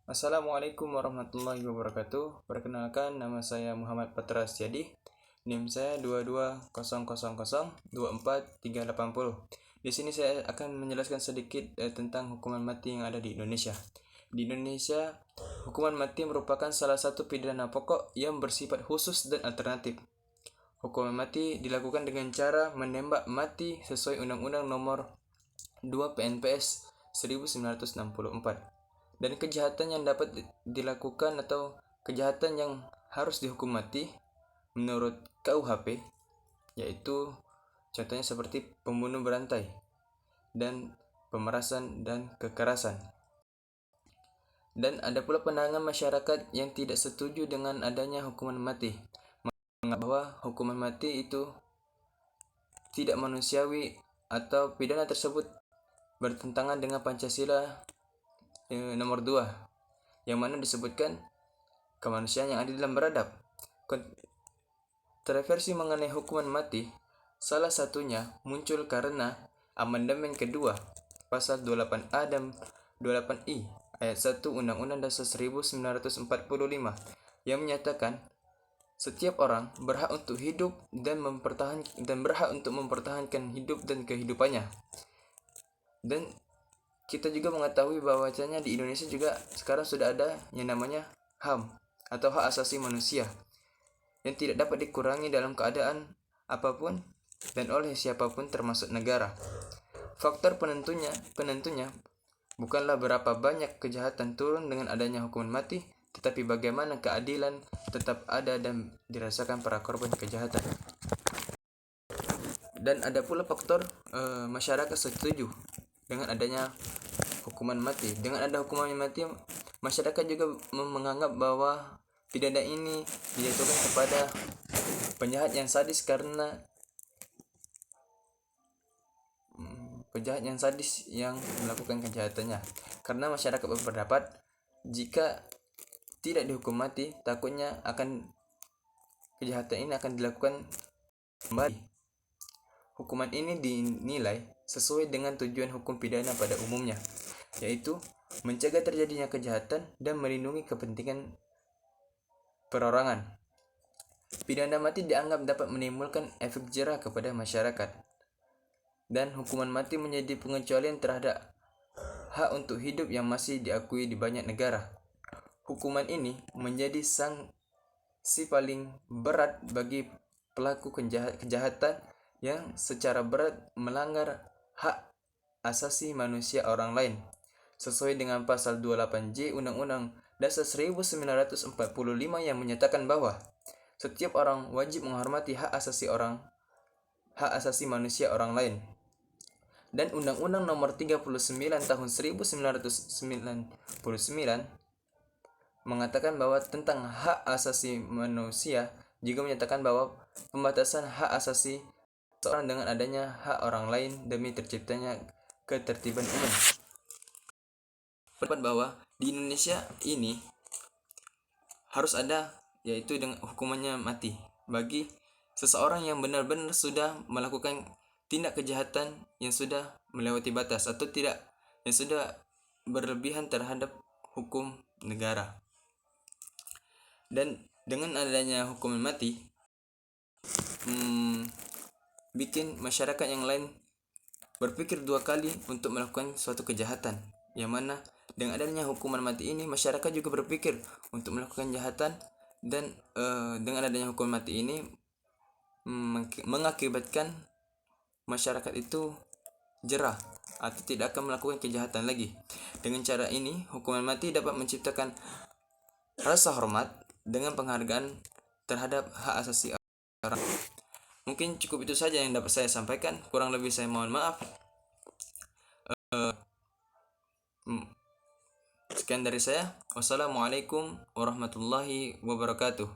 Assalamualaikum warahmatullahi wabarakatuh. Perkenalkan, nama saya Muhammad Patra Astiadi. NIM saya 22000243080. Di sini saya akan menjelaskan sedikit tentang hukuman mati yang ada di Indonesia. Di Indonesia, hukuman mati merupakan salah satu pidana pokok yang bersifat khusus dan alternatif. Hukuman mati dilakukan dengan cara menembak mati sesuai Undang-Undang Nomor 2 PNPS 1964. Dan kejahatan yang dapat dilakukan atau kejahatan yang harus dihukum mati menurut KUHP yaitu contohnya seperti pembunuh berantai dan pemerasan dan kekerasan. Dan ada pula pandangan masyarakat yang tidak setuju dengan adanya hukuman mati, bahwa hukuman mati itu tidak manusiawi atau pidana tersebut bertentangan dengan Pancasila nomor 2 yang mana disebutkan kemanusiaan yang adil dan beradab. Kontroversi mengenai hukuman mati salah satunya muncul karena amandemen kedua pasal 28A dan 28I ayat 1 Undang-Undang Dasar 1945 yang menyatakan setiap orang berhak untuk hidup dan berhak untuk mempertahankan hidup dan kehidupannya. Dan kita juga mengetahui bahwasanya di Indonesia juga sekarang sudah ada yang namanya HAM atau hak asasi manusia yang tidak dapat dikurangi dalam keadaan apapun dan oleh siapapun termasuk negara. Faktor penentunya bukanlah berapa banyak kejahatan turun dengan adanya hukuman mati, tetapi bagaimana keadilan tetap ada dan dirasakan para korban kejahatan. Dan ada pula faktor masyarakat setuju dengan adanya hukuman mati. Dengan ada hukuman mati, masyarakat juga menganggap bahwa pidana ini dijatuhkan kepada penjahat yang sadis karena yang melakukan kejahatannya. Karena masyarakat berpendapat jika tidak dihukum mati, takutnya kejahatan ini akan dilakukan kembali. Hukuman ini dinilai sesuai dengan tujuan hukum pidana pada umumnya, yaitu mencegah terjadinya kejahatan dan melindungi kepentingan perorangan. Pidana mati dianggap dapat menimbulkan efek jerah kepada masyarakat, dan hukuman mati menjadi pengecualian terhadap hak untuk hidup yang masih diakui di banyak negara. Hukuman ini menjadi sanksi paling berat bagi pelaku kejahatan yang secara berat melanggar hak asasi manusia orang lain sesuai dengan pasal 28J Undang-Undang Dasar 1945 yang menyatakan bahwa setiap orang wajib menghormati hak asasi manusia orang lain. Dan Undang-Undang Nomor 39 Tahun 1999 mengatakan bahwa tentang hak asasi manusia juga menyatakan bahwa pembatasan hak asasi seorang dengan adanya hak orang lain demi terciptanya ketertiban umum. Pendapat bahwa di Indonesia ini harus ada yaitu dengan hukumannya mati bagi seseorang yang benar-benar sudah melakukan tindak kejahatan yang sudah melewati batas atau yang sudah berlebihan terhadap hukum negara. Dan dengan adanya hukuman mati bikin masyarakat yang lain berpikir dua kali untuk melakukan suatu kejahatan, yang mana dengan adanya hukuman mati ini masyarakat juga berpikir untuk melakukan kejahatan. Dan dengan adanya hukuman mati ini mengakibatkan masyarakat itu jerah atau tidak akan melakukan kejahatan lagi. Dengan cara ini hukuman mati dapat menciptakan rasa hormat dengan penghargaan terhadap hak asasi orang. Mungkin cukup itu saja yang dapat saya sampaikan, kurang lebih saya mohon maaf. Sekian dari saya. Wassalamualaikum warahmatullahi wabarakatuh.